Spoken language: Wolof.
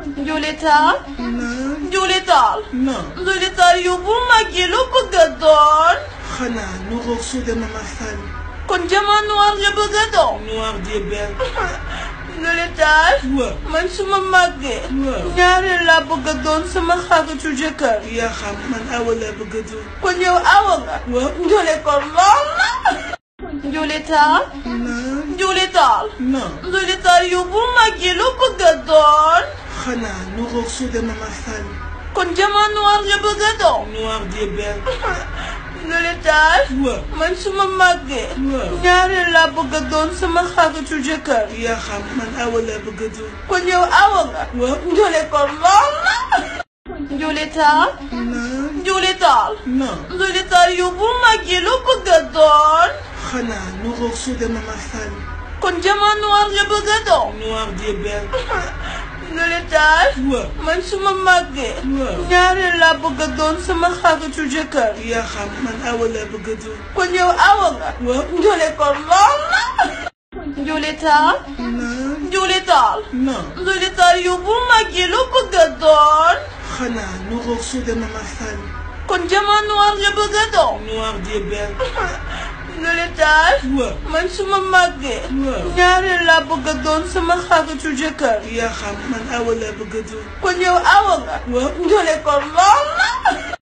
Julital. naam Julital. naam Julital yow bu màggee loo bëgg a doon. xanaa nu roog suude mama Sall kon jamono noir nga bëgg a doon. noir des belles Julital. waaw man su ma màggee. waaw ñaareel laa bëgg a doon sama xaritu jëkkër. yaa xam man awa laa bëgg a doon kon yow awa nga. waaw Juli kon lool na. Julital. naam Julital. naam Julital yow bu màggee loo bëgg a doon. xanaa nu roog suude mama Sall kon jamono noir nga bëgg a doon. noir des belles Julital. waaw man su ma màggee. waaw ñaareel laa bëgg a doon sama xaritu jëkkër. yaa xam man awa laa bëgg a doon kon yow awa nga. waaw Juli kon lool na. Julital. naam Julital. naam Julital yow bu màggee loo bëgg a doon. xanaa nu roog suude mama Sall kon jamono noir nga bëgg a doon. noir des belles Julital. waaw man su ma màggee. waaw ñaareel laa bëgg a doon sama xaritu jëkkër. yaa xam man awa laa bëgg a doon kon yow awa nga. waaw Juli kon lool na. Julital. naam Julital. naam Julital yow bu màggee loo bëgg a doon. xanaa nu roog suude mama Sall kon jamono noir nga bëgg a doon. noir des belles Julital. waaw man su ma màggee. waaw ñaareel laa bëgg a doon sama xaritu jëkkër. yaa xam man awa laa bëgg a doon kon yow awa nga. waaw Juli kon lool na.